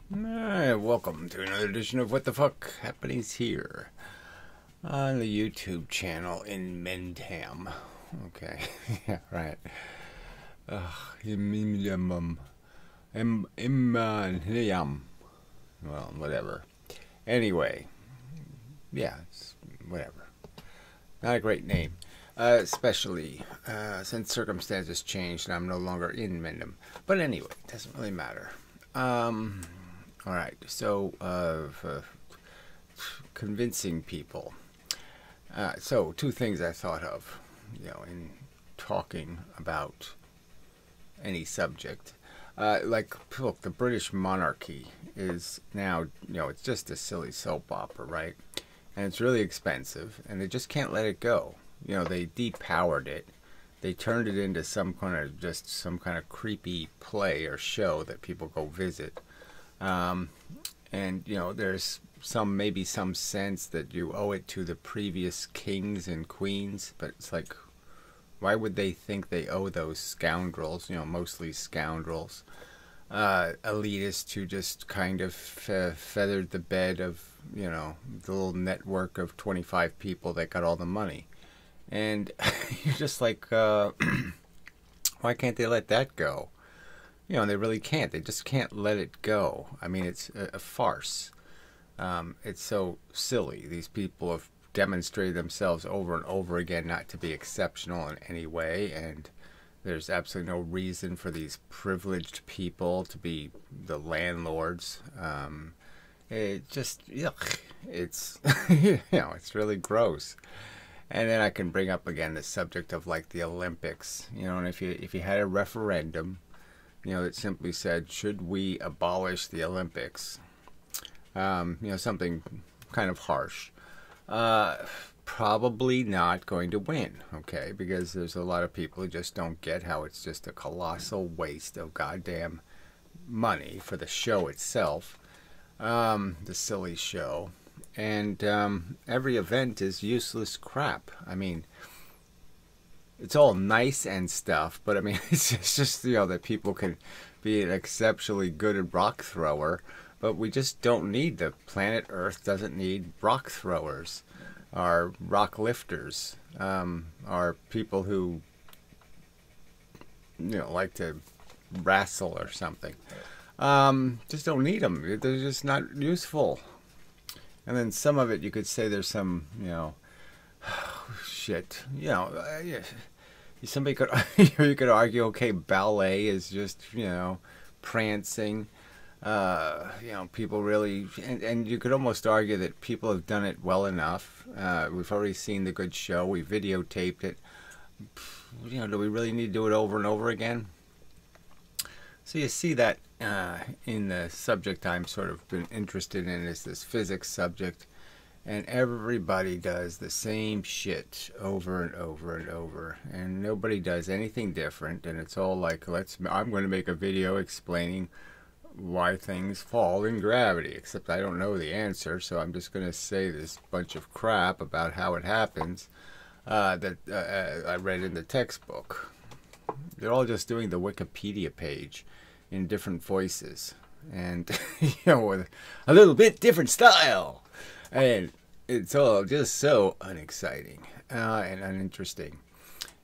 Welcome to another edition of What the Fuck Happenings here on the YouTube channel inmendham. Okay, yeah, right. Inmendham. Well, whatever. Anyway, yeah, it's whatever. Not a great name, especially since circumstances changed and I'm no longer in Mendham. But anyway, it doesn't really matter. All right, so convincing people. So two things I thought of, in talking about any subject. Look, the British monarchy is now, it's just a silly soap opera, right? And it's really expensive, and they just can't let it go. They depowered it. They turned it into some kind of creepy play or show that people go visit. And there's maybe some sense that you owe it to the previous kings and queens, but it's like, why would they think they owe those scoundrels, mostly scoundrels, elitists who just kind of feathered the bed of, the little network of 25 people that got all the money? And you're just like, why can't they let that go? And they really can't. They just can't let it go. I mean, it's a farce. It's so silly. These people have demonstrated themselves over and over again not to be exceptional in any way, and there's absolutely no reason for these privileged people to be the landlords. It just, yuck. It's, it's really gross. And then I can bring up again the subject of like the Olympics, and if you had a referendum, that simply said, should we abolish the Olympics? Something kind of harsh. Probably not going to win, okay? Because there's a lot of people who just don't get how it's just a colossal waste of goddamn money for the show itself, the silly show. And every event is useless crap. I mean, it's all nice and stuff, but I mean, it's just that people can be an exceptionally good rock thrower, but we just don't need the planet Earth doesn't need rock throwers, or rock lifters, or people who, like to wrestle or something. Just don't need them. They're just not useful. And then some of it, you could say there's some, shit. Somebody could, you could argue, okay, ballet is just, prancing. People really, and you could almost argue that people have done it well enough. We've already seen the good show. We videotaped it. Do we really need to do it over and over again? So you see that in the subject I'm sort of been interested in is this physics subject, and everybody does the same shit over and over and over, and nobody does anything different, and it's all like, I'm going to make a video explaining why things fall in gravity, except I don't know the answer, so I'm just going to say this bunch of crap about how it happens that I read in the textbook. They're all just doing the Wikipedia page in different voices, and with a little bit different style, and it's all just so unexciting and uninteresting,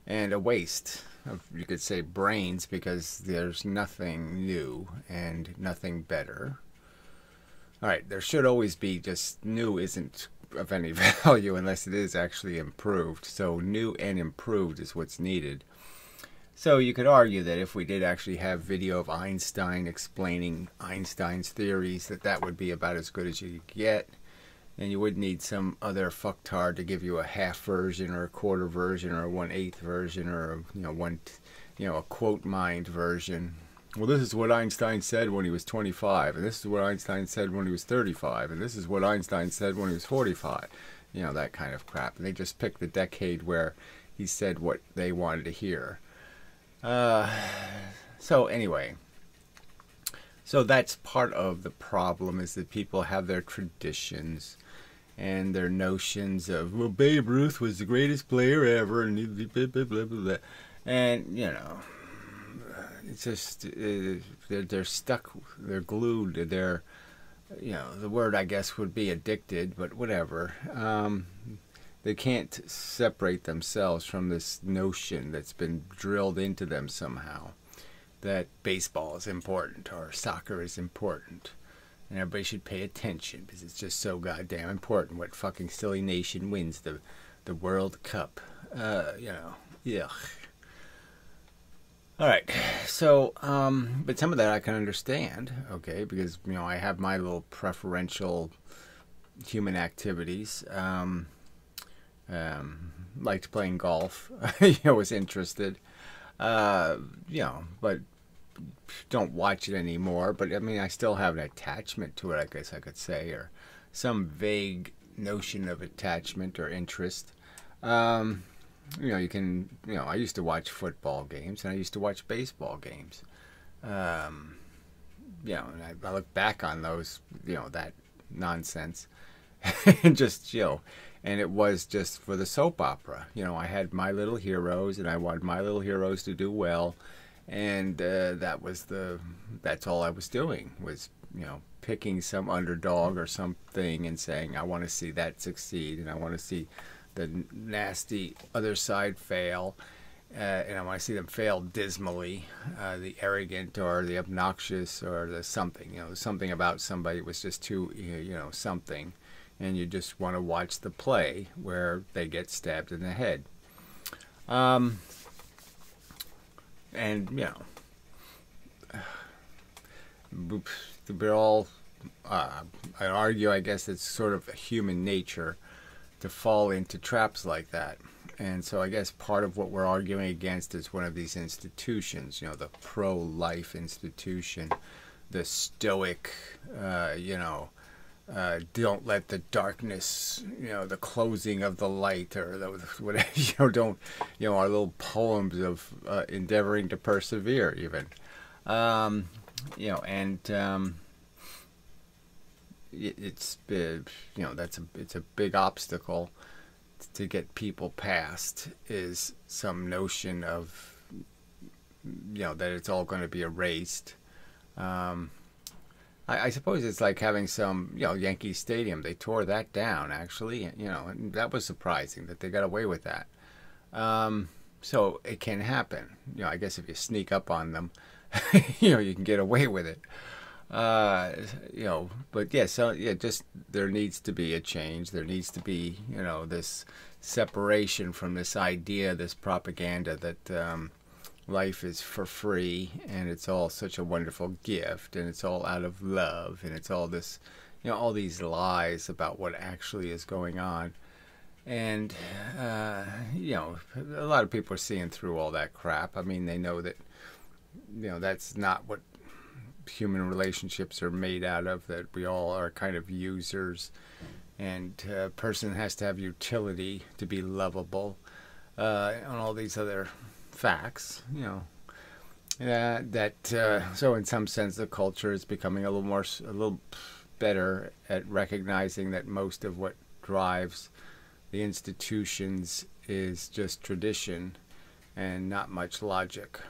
and a waste of, you could say, brains, because there's nothing new and nothing better. All right, there should always be, just new isn't of any value unless it is actually improved. So new and improved is what's needed. So you could argue that if we did actually have video of Einstein explaining Einstein's theories, that would be about as good as you could get. And you would need some other fucktard to give you a half version or a quarter version or a 1/8 version or a quote mined version. Well, this is what Einstein said when he was 25, and this is what Einstein said when he was 35, and this is what Einstein said when he was 45. That kind of crap. And they just picked the decade where he said what they wanted to hear. So anyway, so that's part of the problem, is that people have their traditions and their notions of, well, Babe Ruth was the greatest player ever, and blah, blah, blah, blah, blah. And it's just they're stuck, they're glued, they're, you know, the word I guess would be addicted, but whatever. They can't separate themselves from this notion that's been drilled into them somehow, that baseball is important or soccer is important, and everybody should pay attention because it's just so goddamn important. What fucking silly nation wins the World Cup? You know, yuck. All right, so but some of that I can understand, okay, because you know I have my little preferential human activities. Liked playing golf. You know, was interested. You know, but don't watch it anymore. But I mean, I still have an attachment to it, I guess I could say, or some vague notion of attachment or interest. You know, you can. You know, I used to watch football games and I used to watch baseball games. You know, and I look back on those. You know, that nonsense, and just, you know. And it was just for the soap opera. You know, I had my little heroes, and I wanted my little heroes to do well, and that's all I was doing, was, you know, picking some underdog or something and saying, I want to see that succeed, and I want to see the nasty other side fail, and I want to see them fail dismally, the arrogant or the obnoxious or the something. You know, something about somebody was just too, you know, something. And you just want to watch the play where they get stabbed in the head. And, you know, we're all, I argue, I guess it's sort of a human nature to fall into traps like that. And so I guess part of what we're arguing against is one of these institutions, you know, the pro-life institution, the stoic, you know, don't let the darkness, you know, the closing of the light, or the, whatever, you know, don't, you know, our little poems of endeavoring to persevere, even, you know, and it's big, you know, it's a big obstacle to get people past, is some notion of, you know, that it's all going to be erased. I suppose it's like having some, you know, Yankee Stadium. They tore that down, actually. You know, and that was surprising that they got away with that. So it can happen. You know, I guess if you sneak up on them, you know, you can get away with it. You know, but yeah, so yeah, just there needs to be a change. There needs to be, you know, this separation from this idea, this propaganda that life is for free, and it's all such a wonderful gift, and it's all out of love, and it's all this, you know, all these lies about what actually is going on. And, you know, a lot of people are seeing through all that crap. I mean, they know that, you know, that's not what human relationships are made out of, that we all are kind of users, and a person has to have utility to be lovable, and all these other facts, you know, so in some sense the culture is becoming a little better at recognizing that most of what drives the institutions is just tradition and not much logic.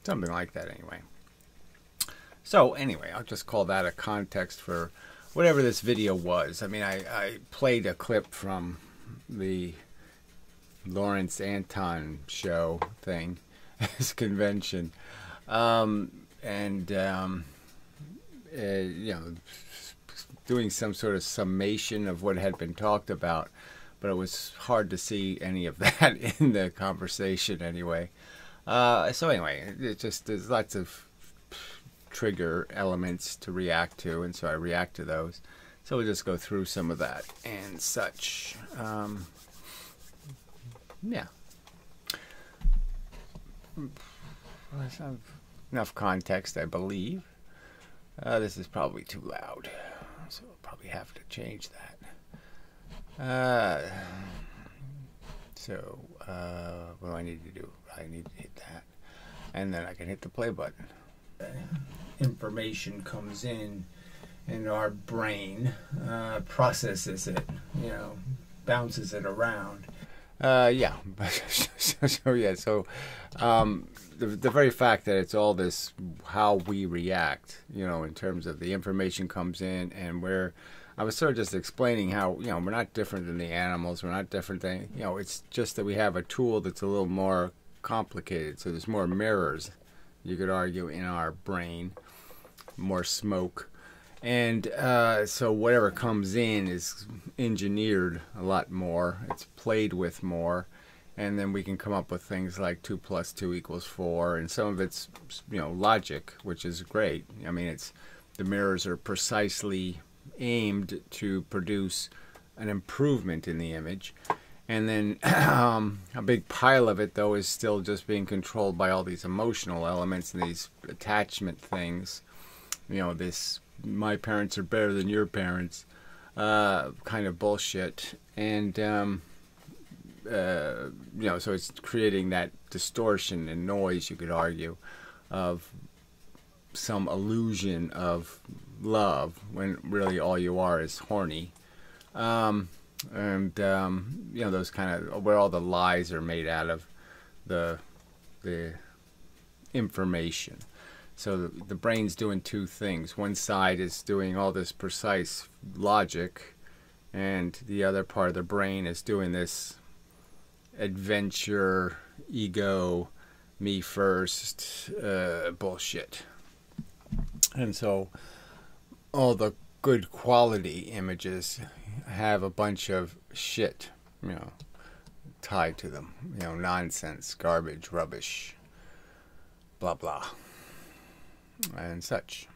Something like that, anyway. So anyway, I'll just call that a context for whatever this video was. I mean, I played a clip from the Lawrence Anton show thing, his convention, you know, doing some sort of summation of what had been talked about, but it was hard to see any of that in the conversation anyway. So anyway, it just, there's lots of trigger elements to react to, and so I react to those. So we'll just go through some of that and such. Yeah. Enough context, I believe. This is probably too loud, so I'll probably have to change that. What do I need to do? I need to hit that, and then I can hit the play button. Information comes in, and our brain processes it, you know, bounces it around. Yeah. The very fact that it's all this, how we react, in terms of the information comes in, and I was sort of just explaining how, we're not different than the animals, we're not different than, it's just that we have a tool that's a little more complicated. So there's more mirrors, you could argue, in our brain, more smoke. And so whatever comes in is engineered a lot more. It's played with more. And then we can come up with things like 2 + 2 = 4. And some of it's, logic, which is great. I mean, the mirrors are precisely aimed to produce an improvement in the image. And then a big pile of it, though, is still just being controlled by all these emotional elements and these attachment things. This my parents are better than your parents kind of bullshit. And, so it's creating that distortion and noise, you could argue, of some illusion of love when really all you are is horny. Those kind of, where all the lies are made out of the information. So the brain's doing two things. One side is doing all this precise logic, and the other part of the brain is doing this adventure, ego, me first bullshit. And so all the good quality images have a bunch of shit, tied to them. Nonsense, garbage, rubbish, blah, blah, and such.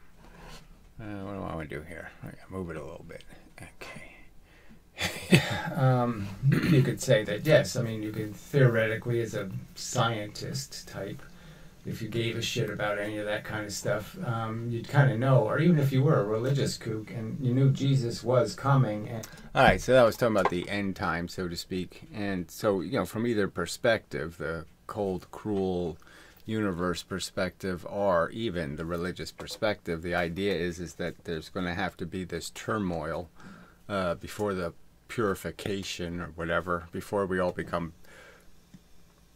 What do I want to do here? I gotta move it a little bit. Okay. You could say that, yes, I mean, you could theoretically, as a scientist type, if you gave a shit about any of that kind of stuff, you'd kind of know, or even if you were a religious kook and you knew Jesus was coming. All right, so that was talking about the end time, so to speak. And so, from either perspective, the cold, cruel universe perspective or even the religious perspective, the idea is that there's going to have to be this turmoil before the purification or whatever, before we all become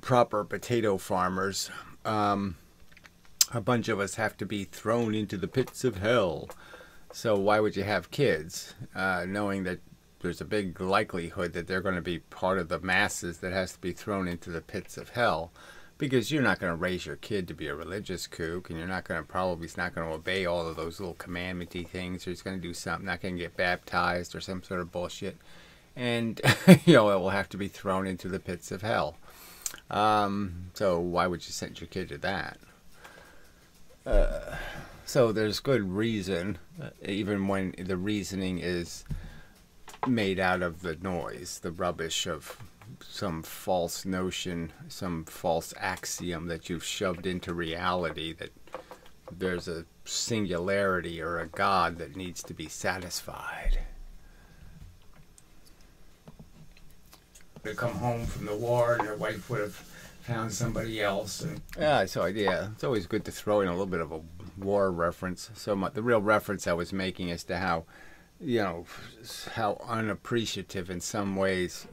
proper potato farmers. A bunch of us have to be thrown into the pits of hell. So why would you have kids, knowing that there's a big likelihood that they're going to be part of the masses that has to be thrown into the pits of hell? Because you're not going to raise your kid to be a religious kook, and you're not going to he's not going to obey all of those little commandment-y things, or he's going to do something, not going to get baptized or some sort of bullshit. And, it will have to be thrown into the pits of hell. So why would you send your kid to that? So there's good reason, even when the reasoning is made out of the noise, the rubbish of some false notion, some false axiom that you've shoved into reality, that there's a singularity or a God that needs to be satisfied. To come home from the war and their wife would have found somebody else. It's always good to throw in a little bit of a war reference. So the real reference I was making as to how, how unappreciative in some ways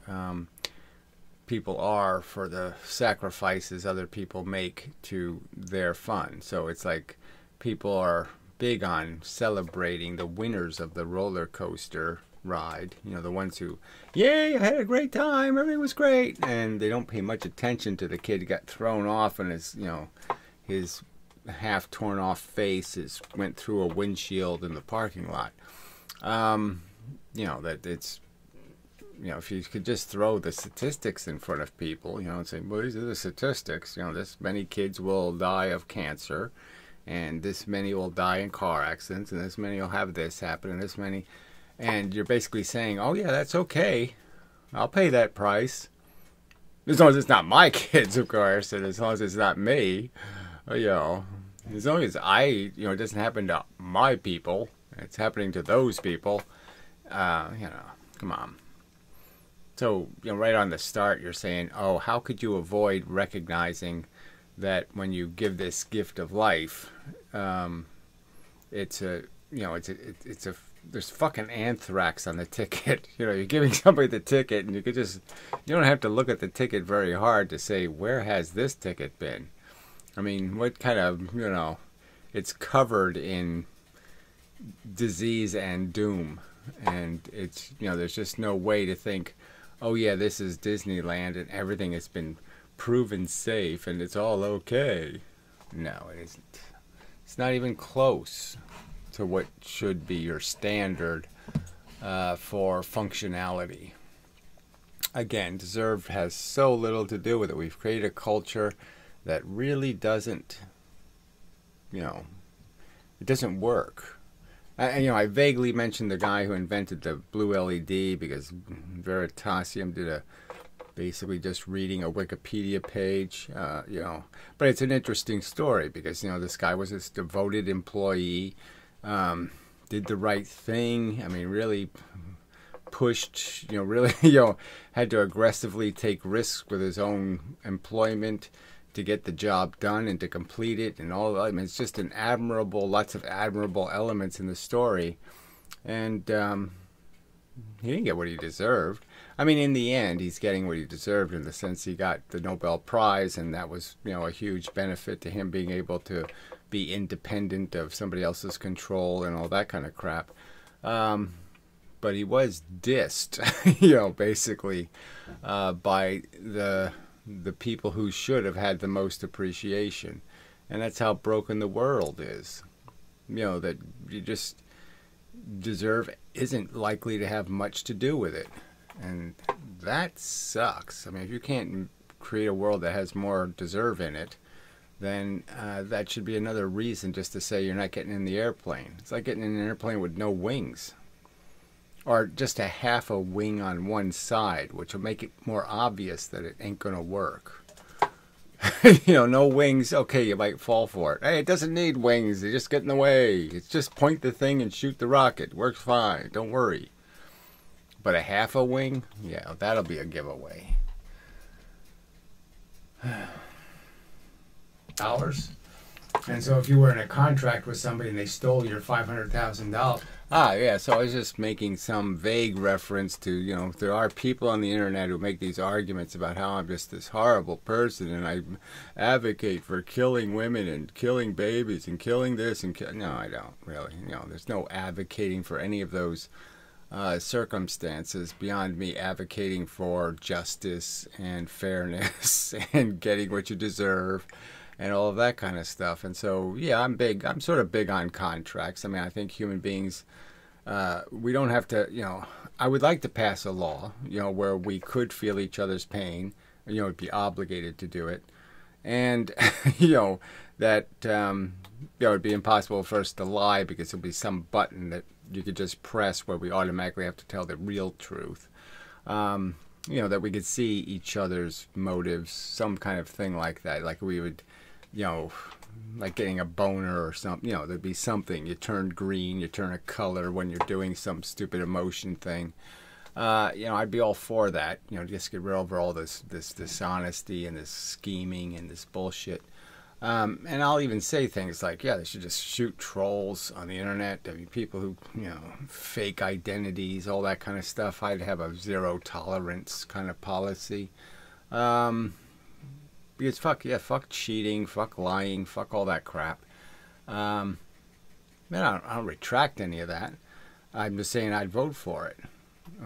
people are for the sacrifices other people make to their fun. So it's like people are big on celebrating the winners of the roller coaster ride, the ones who, yay, I had a great time, everything was great, and they don't pay much attention to the kid who got thrown off and his half torn off face went through a windshield in the parking lot. That it's, if you could just throw the statistics in front of people, and say, well, these are the statistics, this many kids will die of cancer, and this many will die in car accidents, and this many will have this happen, and this many. And you're basically saying, oh, yeah, that's okay. I'll pay that price. As long as it's not my kids, of course, and as long as it's not me. As long as it doesn't happen to my people, it's happening to those people, come on. So, right on the start, you're saying, oh, how could you avoid recognizing that when you give this gift of life, it's you know, it's a there's fucking anthrax on the ticket. You know, you're giving somebody the ticket, and you don't have to look at the ticket very hard to say, where has this ticket been? I mean, what kind of, you know, it's covered in disease and doom, and it's, you know, there's just no way to think, oh yeah, this is Disneyland and everything has been proven safe and it's all okay. No, it isn't. It's not even close to what should be your standard for functionality. Again, deserved has so little to do with it. We've created a culture that really doesn't, you know, it doesn't work. You know, I vaguely mentioned the guy who invented the blue LED because Veritasium did basically just reading a Wikipedia page, you know. But it's an interesting story because, you know, this guy was this devoted employee, did the right thing. I mean, really pushed, you know, really, you know, had to aggressively take risks with his own employment to get the job done and to complete it and all. I mean, it's just an admirable, lots of admirable elements in the story. And he didn't get what he deserved. I mean, in the end, he's getting what he deserved in the sense he got the Nobel Prize, and that was, you know, a huge benefit to him being able to be independent of somebody else's control and all that kind of crap. But he was dissed, you know, basically by the people who should have had the most appreciation. And that's how broken the world is. You know, that you just deserve isn't likely to have much to do with it. And that sucks. I mean, if you can't create a world that has more deserve in it, then that should be another reason just to say you're not getting in the airplane. It's like getting in an airplane with no wings. Or just a half a wing on one side, which will make it more obvious that it ain't going to work. You know, no wings, okay, you might fall for it. Hey, it doesn't need wings, they just get in the way. It's just point the thing and shoot the rocket. Works fine, don't worry. But a half a wing? Yeah, that'll be a giveaway. Dollars? And so if you were in a contract with somebody and they stole your $500,000... yeah, so I was just making some vague reference to, you know, there are people on the internet who make these arguments about how I'm just this horrible person and I advocate for killing women and killing babies and killing this and no, I don't really. You know, there's no advocating for any of those circumstances beyond me advocating for justice and fairness and getting what you deserve and all of that kind of stuff. And so, yeah, I'm sort of big on contracts. I mean, I think human beings, we don't have to, you know, I would like to pass a law, you know, where we could feel each other's pain, you know, be obligated to do it. And, you know, that, you know, it'd be impossible for us to lie because there'll be some button that you could just press where we automatically have to tell the real truth. You know, that we could see each other's motives, some kind of thing like that. Like we would, you know, like getting a boner or something, you know, there'd be something. You turn green, you turn a color when you're doing some stupid emotion thing. You know, I'd be all for that, you know, just get rid of all this dishonesty and this scheming and this bullshit. And I'll even say things like, yeah, they should just shoot trolls on the internet. I mean, people who, you know, fake identities, all that kind of stuff. I'd have a zero tolerance kind of policy. Because fuck cheating, fuck lying, fuck all that crap. Man, I don't retract any of that. I'm just saying I'd vote for it.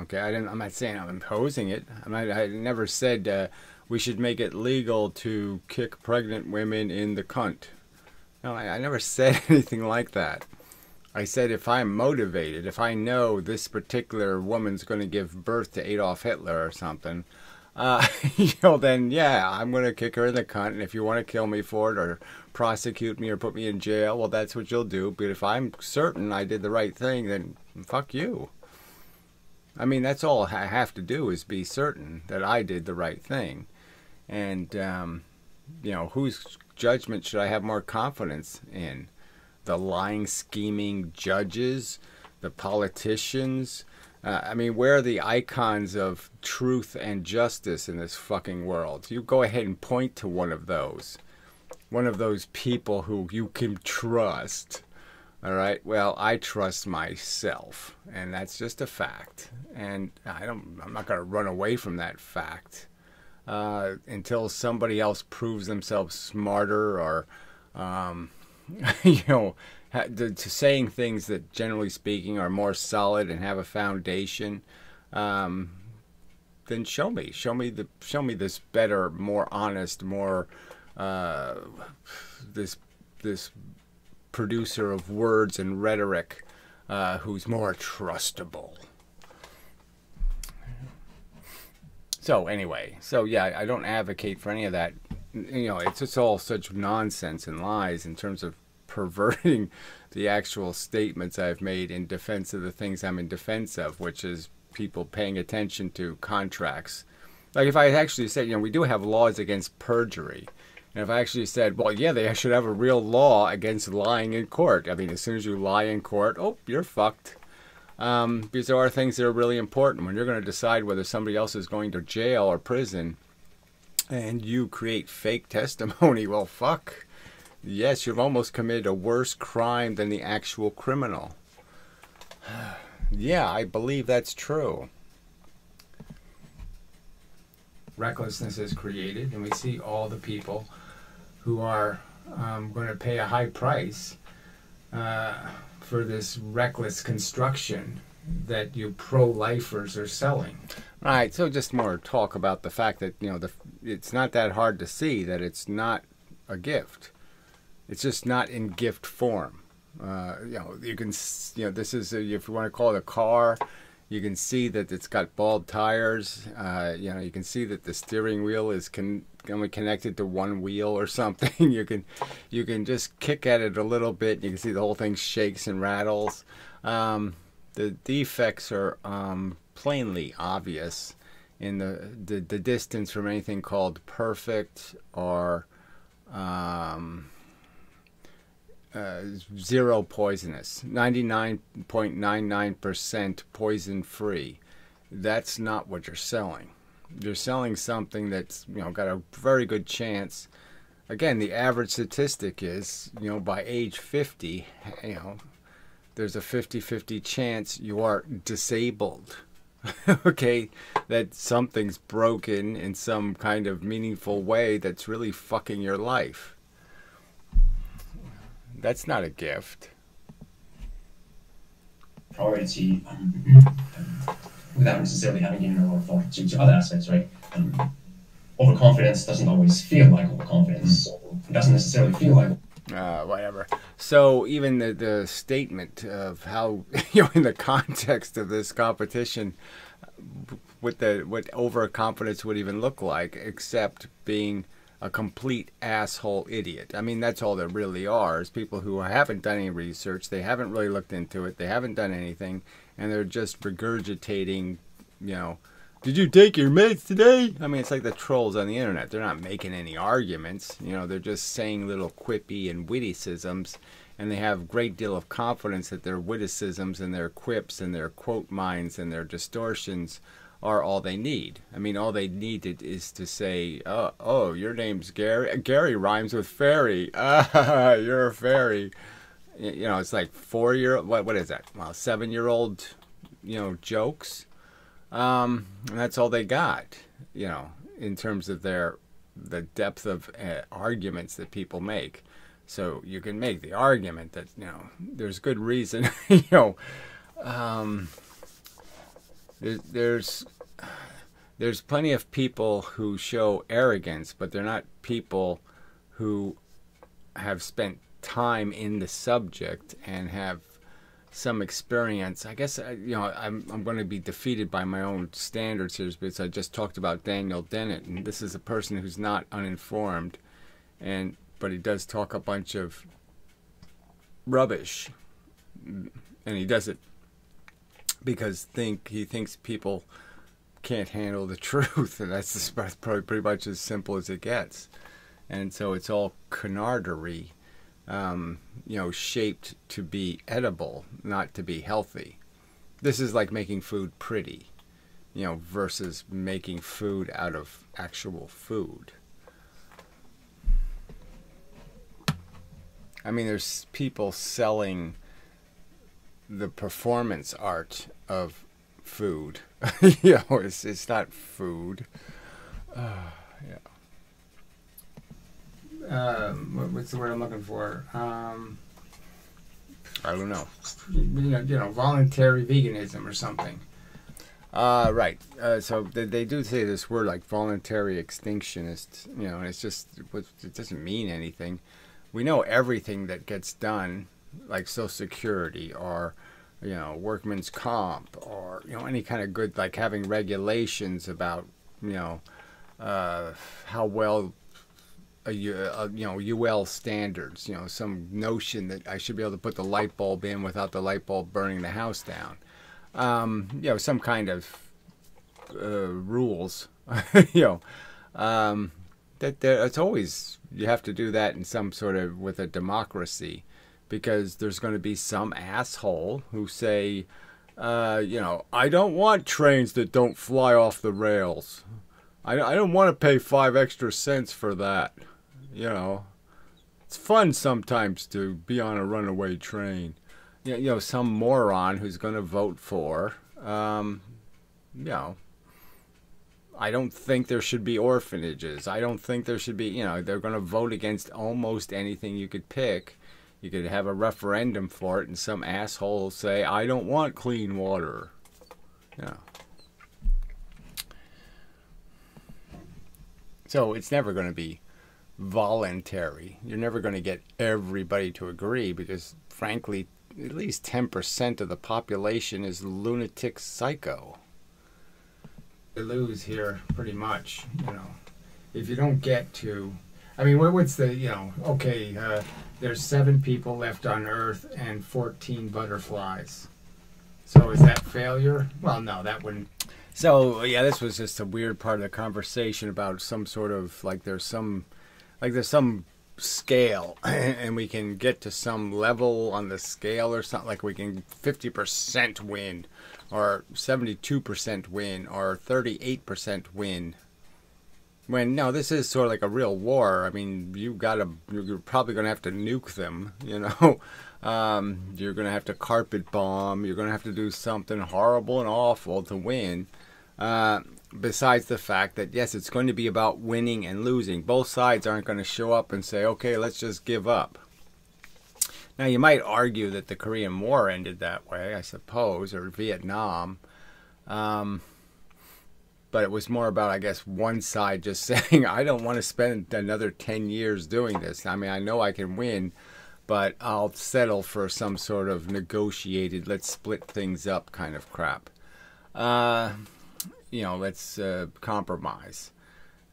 Okay, I'm not saying I'm imposing it. I never said we should make it legal to kick pregnant women in the cunt. No, I never said anything like that. I said if I'm motivated, if I know this particular woman's going to give birth to Adolf Hitler or something, you know, then yeah, I'm going to kick her in the cunt. And if you want to kill me for it or prosecute me or put me in jail, well, that's what you'll do. But if I'm certain I did the right thing, then fuck you. I mean, that's all I have to do is be certain that I did the right thing. And, you know, whose judgment should I have more confidence in? The lying, scheming judges? The politicians? I mean, where are the icons of truth and justice in this fucking world? You go ahead and point to one of those people who you can trust. All right. Well, I trust myself, and that's just a fact. And I'm not going to run away from that fact until somebody else proves themselves smarter or, you know, to saying things that, generally speaking, are more solid and have a foundation. Then show me this better, more honest, more this producer of words and rhetoric who's more trustable. So anyway, yeah, I don't advocate for any of that. You know, it's just all such nonsense and lies in terms of perverting the actual statements I've made in defense of the things I'm in defense of, which is people paying attention to contracts. Like if I actually said, you know, we do have laws against perjury. And if I actually said, well, yeah, they should have a real law against lying in court. I mean, as soon as you lie in court, oh, you're fucked. Because there are things that are really important. When you're going to decide whether somebody else is going to jail or prison and you create fake testimony, well, fuck. Yes, you've almost committed a worse crime than the actual criminal. Yeah, I believe that's true. Recklessness is created, and we see all the people who are going to pay a high price for this reckless construction that you pro-lifers are selling. All right, so just more talk about the fact that, you know, it's not that hard to see that it's not a gift. It's just not in gift form. You know, you can, you know, this is, if you want to call it a car, you can see that it's got bald tires. You know, you can see that the steering wheel is only connected to one wheel or something. You can just kick at it a little bit. You can see the whole thing shakes and rattles. The defects are plainly obvious in the distance from anything called perfect or zero poisonous, 99.99% poison free. That's not what you're selling. You're selling something that's, you know, got a very good chance. Again, the average statistic is, you know, by age 50, you know, there's a 50-50 chance you are disabled. Okay, that something's broken in some kind of meaningful way that's really fucking your life. That's not a gift. Priority without necessarily having given a lot of thought to other aspects, right? Overconfidence doesn't always feel like overconfidence. It doesn't necessarily feel like whatever. So even the statement of how, you know, in the context of this competition, what overconfidence would even look like, except being a complete asshole idiot. I mean, that's all there really are, is people who haven't done any research, they haven't really looked into it, they haven't done anything, and they're just regurgitating, you know, did you take your meds today? I mean, it's like the trolls on the internet. They're not making any arguments. You know, they're just saying little quippy and witticisms, and they have a great deal of confidence that their witticisms and their quips and their quote mines and their distortions are all they need. I mean, all they needed is to say, oh, your name's Gary. Gary rhymes with fairy. Ah, you're a fairy. You know, it's like 4-year-old, what is that? Well, 7-year-old, you know, jokes. And that's all they got, you know, in terms of the depth of arguments that people make. So you can make the argument that, you know, there's good reason, you know, there's plenty of people who show arrogance, but they're not people who have spent time in the subject and have some experience. I guess, you know, I'm going to be defeated by my own standards here because I just talked about Daniel Dennett, and this is a person who's not uninformed, but he does talk a bunch of rubbish, and he does it because he thinks people can't handle the truth, and that's probably pretty much as simple as it gets. And so it's all canardery, you know, shaped to be edible, not to be healthy. This is like making food pretty, you know, versus making food out of actual food. I mean, there's people selling the performance art of food. It's not food. Yeah. What's the word I'm looking for? I don't know. Voluntary veganism or something. Right. So they do say this word like voluntary extinctionist, and it's just, it doesn't mean anything. We know everything that gets done, like Social Security or, workman's comp or, any kind of good, like having regulations about, how well, UL standards, some notion that I should be able to put the light bulb in without the light bulb burning the house down. Some kind of rules, that it's always, you have to do that in some sort of, with a democracy, because there's going to be some asshole who say, I don't want trains that don't fly off the rails. I don't want to pay 5 extra cents for that. It's fun sometimes to be on a runaway train. Some moron who's going to vote for, I don't think there should be orphanages. I don't think there should be, they're going to vote against almost anything you could pick. You could have a referendum for it and some asshole will say, I don't want clean water. So it's never going to be voluntary. You're never going to get everybody to agree because, frankly, at least 10% of the population is lunatic psycho. You lose here pretty much, if you don't get to, what's the, there's 7 people left on Earth and 14 butterflies. So is that failure? Well, no, that wouldn't. So, yeah, this was just a weird part of the conversation about some sort of, there's some scale and we can get to some level on the scale or something, like we can 50% win or 72% win or 38% win, when no, this is sort of like a real war. You're probably gonna have to nuke them, you're gonna have to carpet bomb, you're gonna have to do something horrible and awful to win. Besides the fact that, yes, it's going to be about winning and losing. Both sides aren't going to show up and say, okay, let's just give up. Now, you might argue that the Korean War ended that way, I suppose, or Vietnam. But it was more about, I guess, one side just saying, I don't want to spend another 10 years doing this. I know I can win, but I'll settle for some sort of negotiated, let's split things up kind of crap. Let's compromise.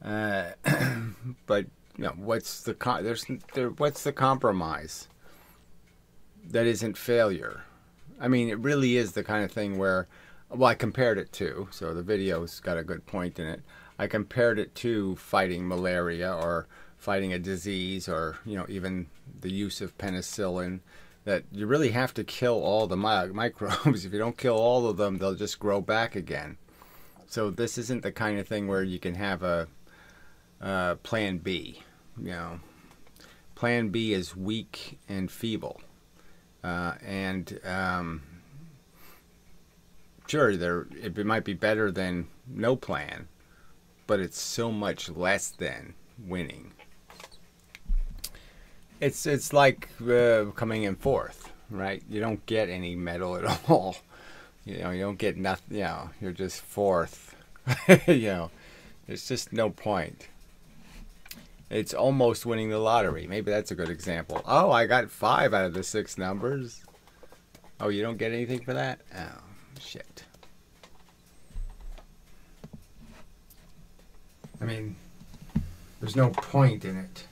But what's the compromise that isn't failure? It really is the kind of thing where, well, I compared it to, so the video's got a good point in it. I compared it to fighting malaria or fighting a disease or, even the use of penicillin, that you really have to kill all the microbes. If you don't kill all of them, they'll just grow back again. So this isn't the kind of thing where you can have a plan B. Plan B is weak and feeble. Sure, it might be better than no plan, but it's so much less than winning. It's like coming in fourth, right? You don't get any medal at all. You don't get nothing. You're just fourth. There's just no point. It's almost winning the lottery. Maybe that's a good example. Oh, I got 5 out of the 6 numbers. Oh, you don't get anything for that? Oh, shit. There's no point in it.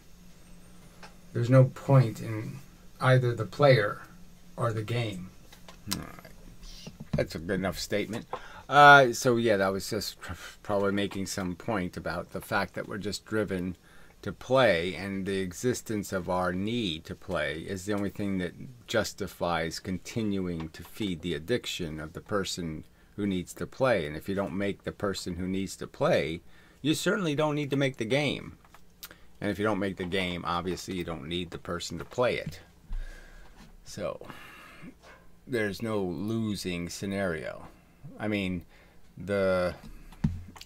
There's no point in either the player or the game. All right. That's a good enough statement. So yeah, that was just probably making some point about the fact that we're just driven to play, and the existence of our need to play is the only thing that justifies continuing to feed the addiction of the person who needs to play. And if you don't make the person who needs to play, you certainly don't need to make the game. And if you don't make the game, obviously you don't need the person to play it. So there's no losing scenario. I mean, the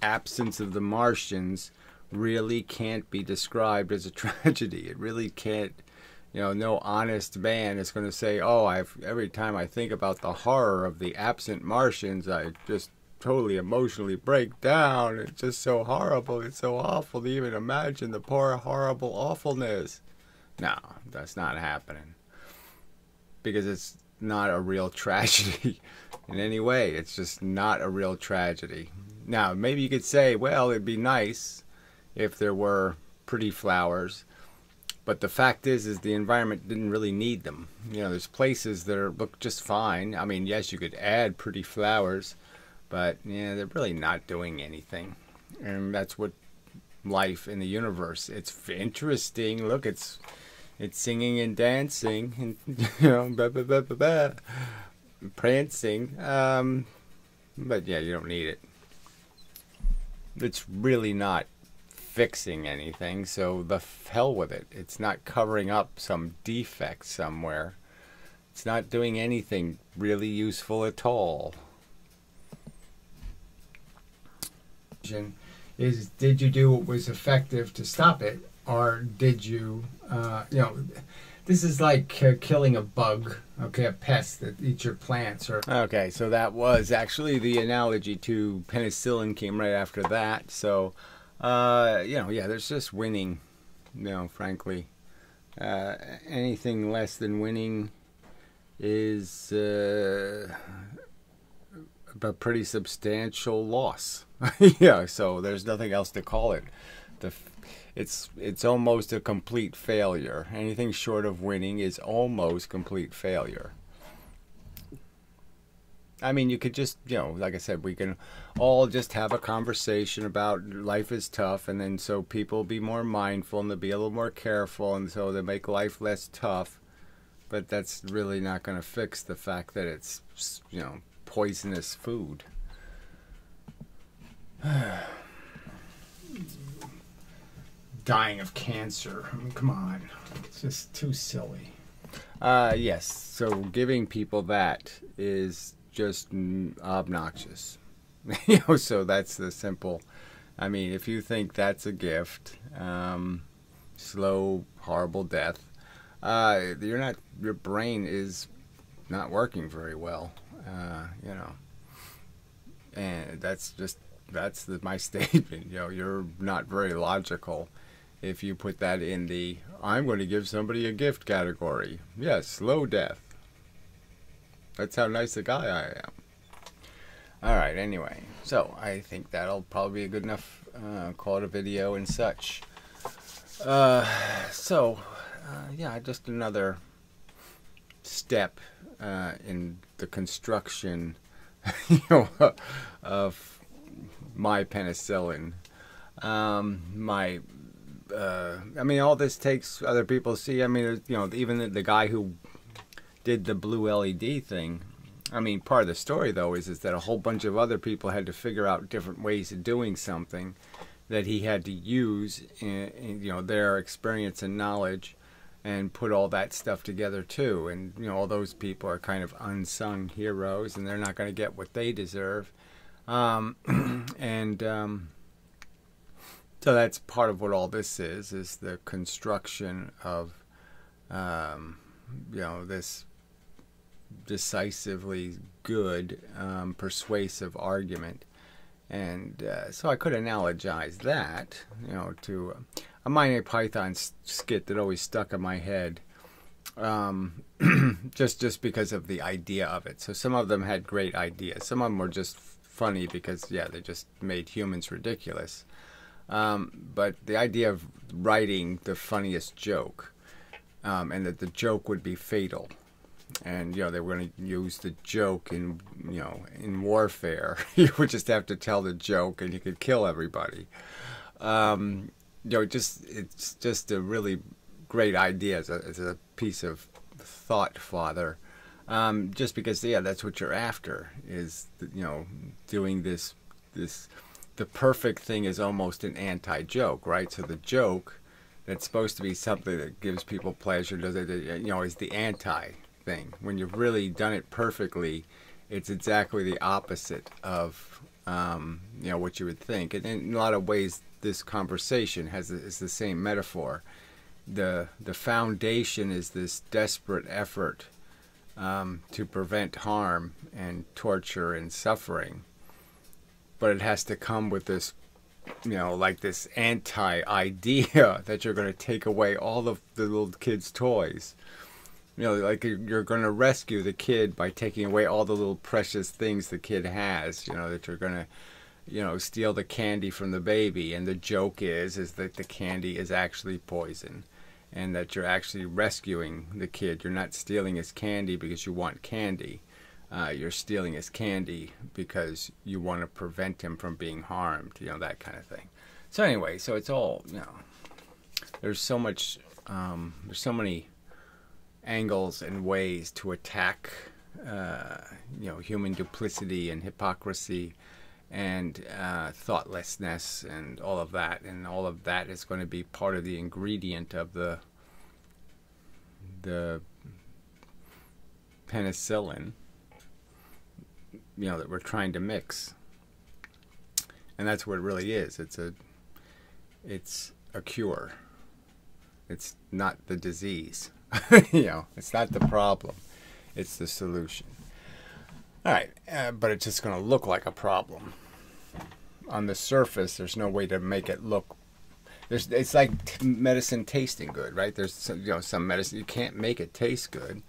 absence of the Martians really can't be described as a tragedy. It really can't. No honest man is going to say, "Oh, every time I think about the horror of the absent Martians, I just totally emotionally break down. It's just so horrible. It's so awful to even imagine the poor, horrible awfulness." No, that's not happening. Because it's not a real tragedy in any way. It's just not a real tragedy. Now, maybe you could say, well, it'd be nice if there were pretty flowers. But the fact is the environment didn't really need them. There's places that look just fine. I mean, yes, you could add pretty flowers, but they're really not doing anything. And that's what life in the universe. It's interesting. Look, it's singing and dancing, and blah, blah, blah, blah, blah, prancing. But yeah, you don't need it. It's really not fixing anything, so the hell with it. It's not covering up some defect somewhere. It's not doing anything really useful at all. Is, did you do what was effective to stop it, or did you, this is like killing a bug, okay, a pest that eats your plants. Okay, so that was actually the analogy to penicillin came right after that. So yeah, there's just winning, frankly. Anything less than winning is a pretty substantial loss. Yeah, so there's nothing else to call it. It's almost a complete failure. Anything short of winning is almost complete failure. I mean, you could just, like I said, we can all just have a conversation about life is tough, and then so people be more mindful and they'll be a little more careful, and so they make life less tough. But that's really not going to fix the fact that it's, poisonous food. Dying of cancer. I mean, come on. It's just too silly. Yes, so giving people that is just obnoxious. So that's the simple. I mean, if you think that's a gift, slow, horrible death, your brain is not working very well, and that's my statement. You're not very logical if you put that in the I'm going to give somebody a gift category. Yes, slow death. That's how nice a guy I am. Alright, anyway. So, I think that'll probably be a good enough call it a video and such. Yeah, just another step in the construction of my penicillin. I mean, all this takes other people see. I mean, even the guy who did the blue LED thing. I mean, part of the story, though, is that a whole bunch of other people had to figure out different ways of doing something that he had to use, in their experience and knowledge, and put all that stuff together, too. And, all those people are kind of unsung heroes, and they're not going to get what they deserve. So that's part of what all this is the construction of, this decisively good, persuasive argument. And so I could analogize that, to a Monty Python skit that always stuck in my head, just because of the idea of it. So some of them had great ideas. Some of them were just funny because, yeah, they just made humans ridiculous. But the idea of writing the funniest joke, and that the joke would be fatal. And, they were going to use the joke in warfare. You would just have to tell the joke and you could kill everybody. It's just a really great idea as a piece of thought fodder. Just because, yeah, that's what you're after is, doing this, the perfect thing is almost an anti-joke, right? So the joke that's supposed to be something that gives people pleasure, is the anti thing. When you've really done it perfectly, it's exactly the opposite of what you would think. And in a lot of ways, this conversation is the same metaphor. The foundation is this desperate effort to prevent harm and torture and suffering, but it has to come with this, like this anti-idea that you're going to take away all of the little kid's toys. Like you're going to rescue the kid by taking away all the little precious things the kid has, that you're going to, steal the candy from the baby. And the joke is that the candy is actually poison, and that you're actually rescuing the kid. You're not stealing his candy because you want candy. You're stealing his candy because you want to prevent him from being harmed, that kind of thing. So anyway, so it's all, there's so many angles and ways to attack, human duplicity and hypocrisy and thoughtlessness and all of that. And all of that is going to be part of the ingredient of the penicillin, that we're trying to mix. And that's what it really is. It's a cure. It's not the disease. It's not the problem. It's the solution. All right, but it's just going to look like a problem. On the surface, there's no way to make it look. It's like medicine tasting good, right? There's some medicine you can't make it taste good,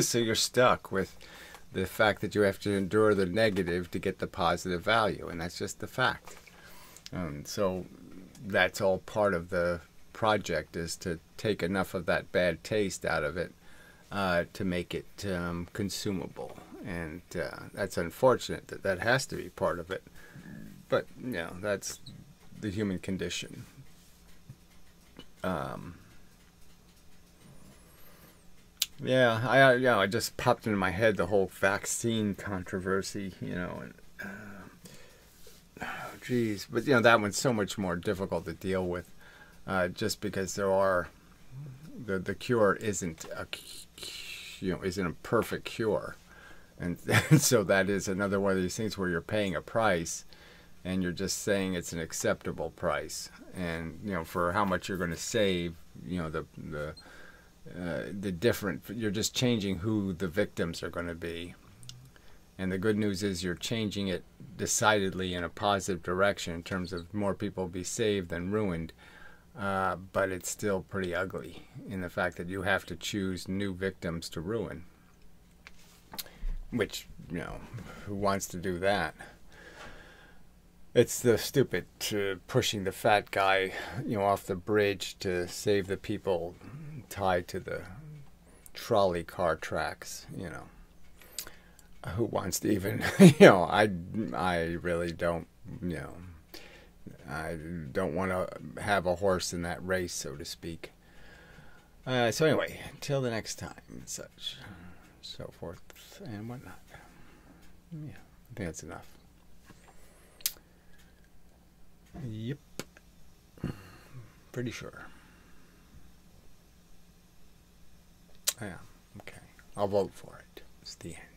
so you're stuck with the fact that you have to endure the negative to get the positive value, and that's just the fact. So that's all part of the project, is to take enough of that bad taste out of it to make it consumable. And that's unfortunate that has to be part of it. But, that's the human condition. I just popped into my head the whole vaccine controversy, and geez. But, that one's so much more difficult to deal with, just because the cure isn't a perfect cure. And so that is another one of these things where you're paying a price and you're just saying it's an acceptable price. And, for how much you're going to save, the different, you're just changing who the victims are going to be. And the good news is you're changing it decidedly in a positive direction in terms of more people be saved than ruined. But it's still pretty ugly in the fact that you have to choose new victims to ruin. Which, who wants to do that? It's the stupid pushing the fat guy, off the bridge to save the people tied to the trolley car tracks, Who wants to even, I really don't, I don't want to have a horse in that race, so to speak. So anyway, until the next time, and such, so forth and whatnot. Yeah, I think that's enough. Yep. Pretty sure. Yeah, okay. I'll vote for it. It's the end.